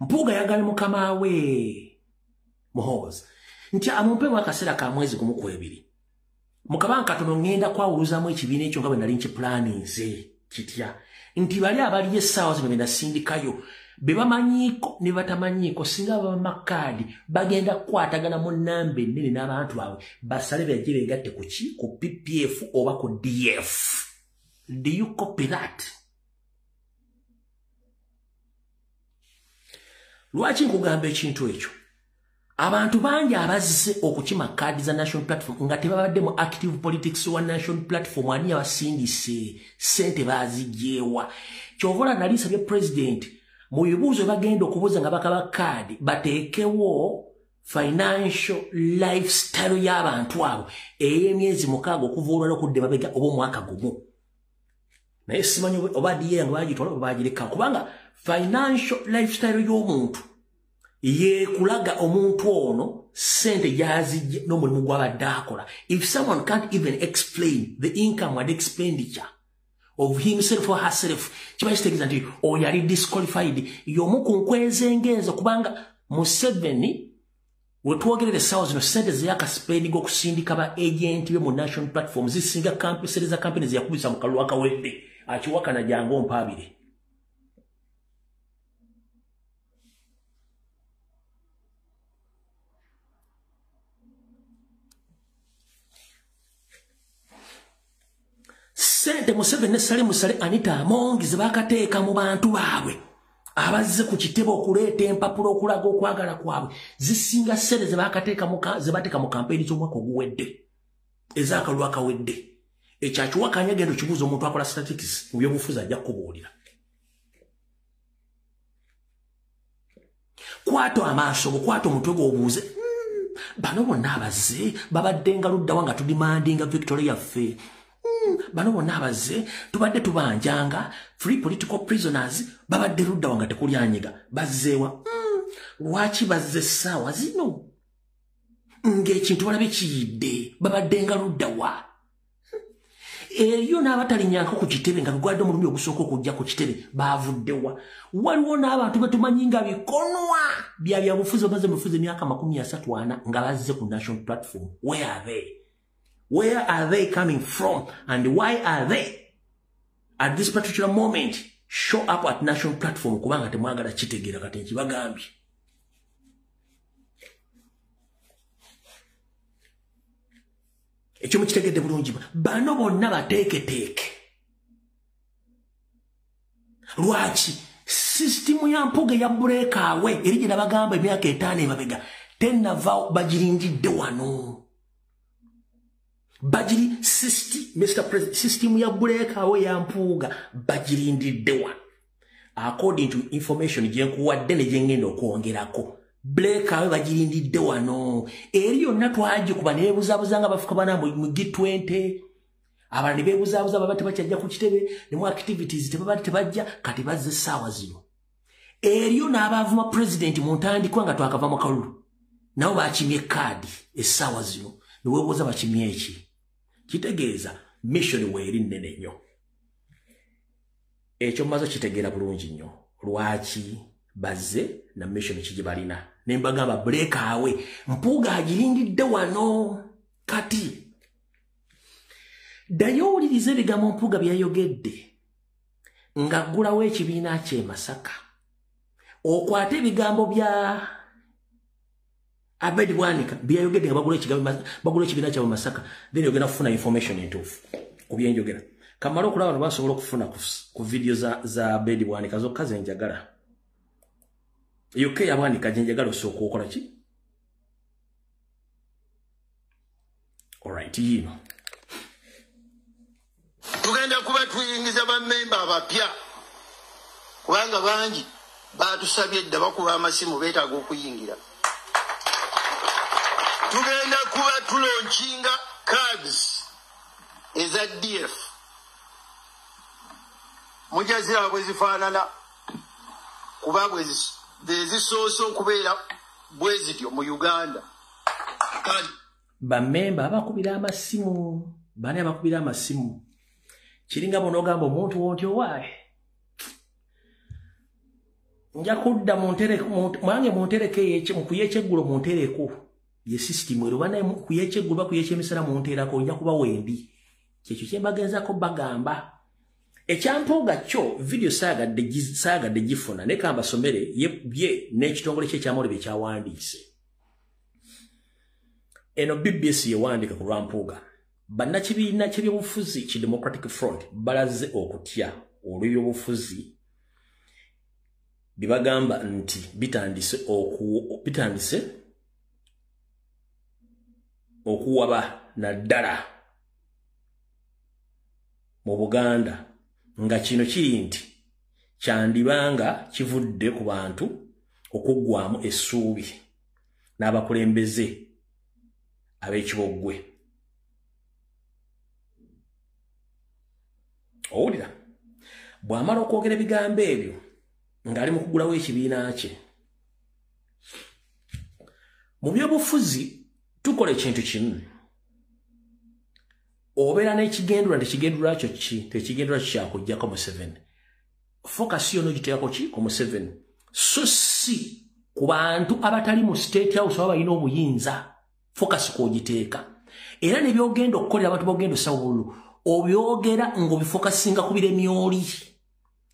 Mpuuga yagala mukama we Muhoozi nti amumpemu akaseera ka mwezi gumu ku ebiri. Mukabanga katono ngenda kwawuluzamu ekibiina ekyo nga bwe nali nkipulaninze kitya nti bali abali essaawa zino benda sindikayo be bamanyiiko ne batamanyiiko singa bamakaadi bagenda kukwatagana mu nnamba ennene n'abantu baabwe basale bajje beegatte ku ki ku PPF oba ku DF. Do you copy that? Lwaki nkugamba ekintu ekyo? Abantu bangi abazze okukima kaadi za National Platform nga tebabadde mu active politics wa National Platform ani abasindise sente bazijeewa. Kyovola nali sabye president mu bibuuzo bagenda okubuuza nga bakaba kaadi bateekewo financial lifestyle y'abantu abo ey'emyezi 6 okuva olwala okudde mabega oba omwaka gumu. Naye simanyi oba diye nga bagitwala oba bagireka kubanga financial lifestyle y'omuntu ye kulaga omuntu ono sente yazije n'omulimu gw'abadde akola. If someone can't even explain the income and expenditure of himself or herself, kiba kitegeeza nti oyo yali disqualified. Y'omu ku nkweza engenzo kubanga Museveni we twogerera essaawa zino sente zeyakasipendinga okusindika ba agenti be mu National Platform zisinga sereza kampeni zeyakubisa mu kalulu akawedde akiwakana jangu ompaabire. Sente Museveni ne Musale Anita Amongi zebakateeka mu bantu baabwe abazze ku kitebe okuleeta empapula okulaga okwagala kwabwe zisinga sente zebateeka mu kampeyini z'omwaka oguwedde ez'akalulu akawedde. Ekyakiwakanya genda okibuuza omuntu akola statistics mu byobufuzi ajja kukubuulira. Kwata amaaso kwata omutwe gw'obuuze bano bonna abazze babadde nga luddawa nga tudimandinga Victoria yaffe. Bano bonna abazze tubadde tubanjanga free political prisoners babadde luddawa nga tekulyanyiga bazzeewa. Lwaki bazze essaawa zino ng'ekintu balabe kiyidde babadde nga luddawa? Eyo n'abatalinyanko ku kitebe nga bigwadde omulumi ogusooka okujja ku kitebe baavuddewa. Waliwo n'abantu betumanyi nga bikonwa bya byabufuzi bamaze mu bufuzi emyaka 34 nga bazze ku National Platform. Where are they? Where are they coming from? And why are they at this particular moment show up at National Platform kubanga temwagala kitegeera kati nkibagambye. Ekyo mukitegedde bulungi bano bonna bateeketeeke. Lwaki system ya Mpuuga ya breakawe eri gye nabagamba emyaka 5 emabega tennava bagirindidde wano. Bajiri Mr. President system ya breakawe ya Mpuuga bagirindidde wano. According to information gye nkuwadde ne gye ngenda okwongerako breakawe bagirindidde wano. Eri yonna twagikuba ne beebuzaabuza nga bafuka bana mu G20 abala ne beebuzaabuza baba tebakyajja ku kitebe ne mu activities tebajja kati bazze essaawa zino. Eriyo n'abaavuma president mu ntandikwa nga twakava mu kalulu nabo bakimye kaadi essaawa zino ne weebuuza bakimye eki. Kitegeeza mission weeri nnene nnyo. Ekyo mmaze kitegeera bulungi nnyo lwaki bazze na mission kije balina. Ne mbagamba breakawe Mpuuga agirindidde wano. Kati ddayo owulirize ebigambo Mpuuga byayogedde ng'aggulawo ekibiina kye Masaka. Okwate ebigambo bya Abedi Bwanika byayogedde nga bagula ekibiina kyabwe Masaka then yogera kufuna information entuufu ku byenjogera. Kamala okulaba no basobola okufuna ku video za Abedi Bwanika zokka ze njagala. Yoke Bwanika gye njagala osooka okola ki? Alright, yino tugenda kuba tuyingiza bammemba abapya kubanga bangi batusabye dda bakuba amasimu beetaaga okuyingira. Tugenda kuba tulonkinga cards eza DF mujazira bwe zifaanana kuba bwe zisoose okubeera bwe zityo mu Uganda. Bammemba abakubira amasimu bane abakubira amasimu kiringa bonogamba omuntu wontyo waaye nja kudda mwange montereke mukuyecheggulo montereko ye system ero bana kuyecheggulo bakuyechemisala monterako nja kuba wendi kyekyo kyembagenzako bagamba ekyampoga kyo video saga de gifuna ne kamba somere ye n'ekitongole kye kyamole bye kyawandiise eno BBS yewandika ku Lwampuga bannakibiina ky'ebyobufuzi ki Democratic Front balaze okutya olw'ebyobufuzi bibagamba nti bitandise okuwaba naddala mu Buganda nga kino kiri nti kyandibanga kivudde ku bantu okuggwamu essuubi n'abakulembeze ab'ekibogwe. Owulira bw'amala okwogera ebigambo ebyo ng'ali mu kugulawo ekibiina kye. Mu byobufuzi tukola ekintu kimu. Obeera n'ekigendera tekigendera kyo ki tekigendera kyakujjako mu 7. Focus yono giteekako ki ku mu 7. So si ku bantu abatali mu State House baba balina obuyinza focus k'ogiteeka. Era ne byogenda okukolera abantu bogenda osawulu obyogera ng'obifokasinga ku biremyoli.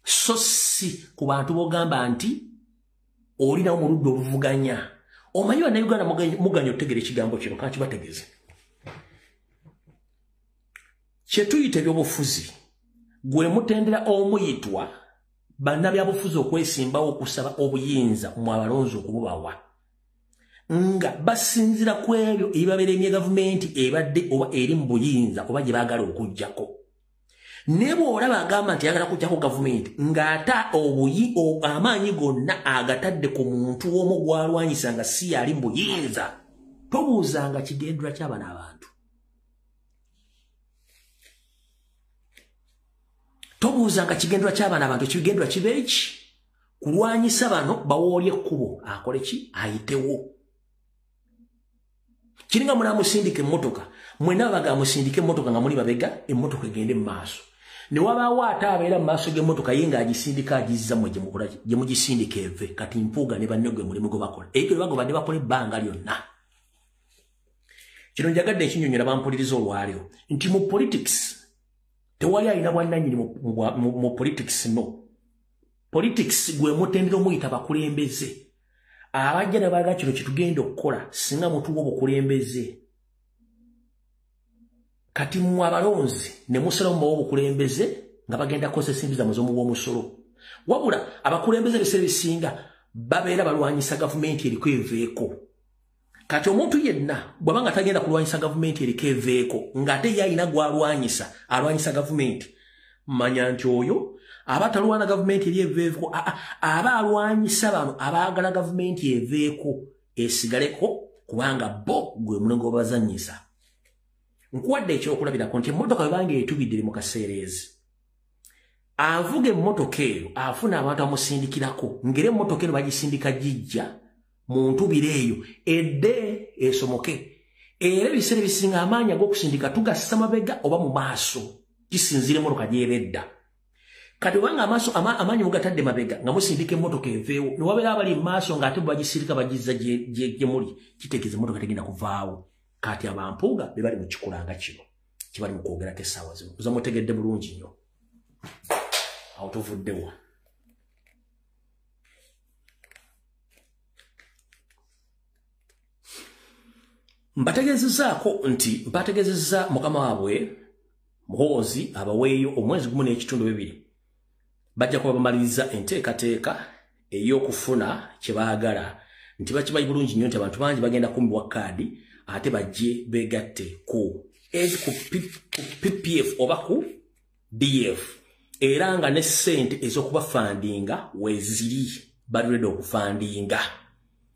So si ku bantu bogamba nti olinawo mu ludda oluvuganya. Omanyi bannayuganda muganya okutegera ekigambo kino kanti bategeze. Kyetuyita ebyobufuzi gwe mutendera omuyitwa bannabyabufuzi okwesimbawo okusaba obuyinza mu abalonzi okububawa nga basinzira ku ebyo ebibaberemye gavumenti ebadde oba eri mu buyinza oba gye baagala okuggyako. Ne bw'olaba agamba nti ayagala kuggyako gavumenti ng'ata amaanyi gonna agatadde ku muntu omu gw'alwanyisa nga si yali mu buyinza, tobuuzanga kigendera ky'aba n'abantu. Tobuuzanga kigendera ky'aba n'abantu, ekigendera kibe eki kulwanyisa bano bawoolye ekkubo akole ki ayitewo. Kiringa munaamusindika emmotoka mwena baga musindika emmotoka nga muli babega emmotoka egende mu maaso. Ne wabaawo ate abeera mu maaso g'emmotoka ye ng'agisindika agizza mmwe gye mugisindika eve kati Mpuuga ne banne gwe mulimu gwe bakola. Ekyo bagoba ne bakola ebbanga lyonna. Kino njagadde ekinyonyola bampuliriza olwaliro nti mu politics tewali alina bwannannyini mu politics no. Politics gwe mutendera omuyita bakulembeze. Abajja ne baga kino kitugenda okukola singa mutuwa obukulembeze. Kati mu abalonzi ne musala mu obukulembeze nga bagenda kosa simbi za muzomu w'omusolo. Wabula abakulembeze biseera bisinga babeera balwanyisa gavumenti eriko eveeko. Kati omuntu yenna bw'abanga tagenda kulwanyisa gavumenti eriko eveeko ng'ate ye alina gw'alwanyisa alwanyisa gavumenti, manya nti oyo abatalwana gavumenti eri eveeko aba alwanyisa bano abaagala gavumenti eveeko esigaleko kubanga bo gwe mulingo bazanyisa. Nkuwadde ekyokulabirako nti emmotoka webanga etubidde mu kaseerezi. Avuga emmotoka eyo afuna abantu amusindikirako ngera emmotoka eno bagisindika gijja mu ntubiro eyo edde esomoke. Era ebiseera bisinga amaanyi ag'okusindika tugassa mabega oba mu maaso kisinzira emmotoka gy'eredda. Kati obanga amaanyi mugatadde mabega nga musindika emmotoka eveewo ne wabeera abali mu maaso ng'ate bagisindika bagizza gye muli kitegeeza emmotoka tegenda kuvaawo. Kati abampuuga be bali mu kikulanga kino kibali mu kwogerako essaawa zino oza mutegedde bulungi nnyo. Awo tuvuddewo. Mbategezezza mukama waabwe Muhoozi abaweeyo omwezi gumu n'ekitundu bibiri bajja kuba bamaliriza enteekateeka ey'okufuna kye baagala nti bakimanyi bulungi nnyo nti abantu bangi bagenda kumbibwa kaadi ate bajje beegatte ku PPF oba ku DF era nga ne ssente ez'okubafandinga weeziri balireda okufandinga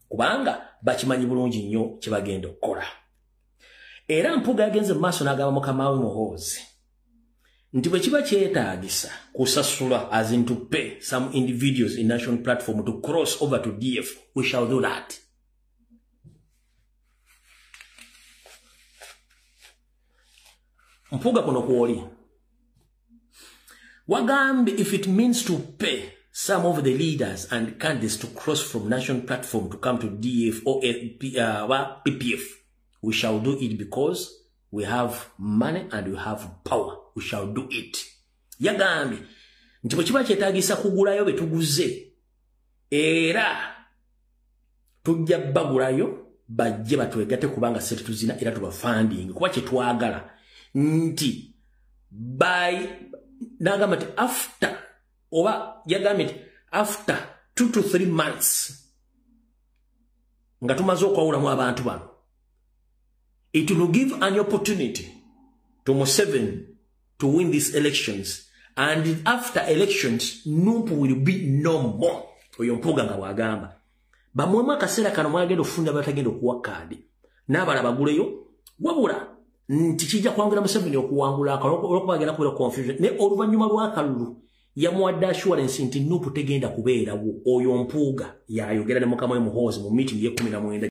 kubanga bakimanyi bulungi nnyo kye bagenda okukola. Era Mpuuga yagenze mu maaso n'agamba mukama we Muhoozi nti bwe kiba kyetaagisa kusasula as in to pay some individuals in national platform to cross over to DF, we shall do that. Mpuuga kuno kwoli wagambye if it means to pay some of the leaders and candidates to cross from national platform to come to DF or PPF. We shall do it because we have money and we have power. We shall do it. Yagambi. Ntipo chiba chetagisa kugulayo betuguze. Era. Tujja bagulayo. Bajje batwegate kubanga sete tuzina era tuba funding. Kuba chetwagala. Nti. By. Nagamati after. Oba yagamiti after 2 to 3 months nga tumaze okwawulamu abantu bano, it will give an opportunity to Museveni to win these elections, and after elections Nupu will be no more. Oyo Mpuuga nga bwagamba bamwemu akaseera kano mwagenda okufunda batagenda okuwa kaadi n'abala baguleyo wabula nti kijja kwangula Museveni okuwangula olwokuba agenda kubeera confusion ne oluvannyuma lw'akalulu yamuwadde assurance nti Nupu tegenda kubeerawo. Oyo Mpuuga yayogera ne mukama we Muhoozi mu meeting ye 19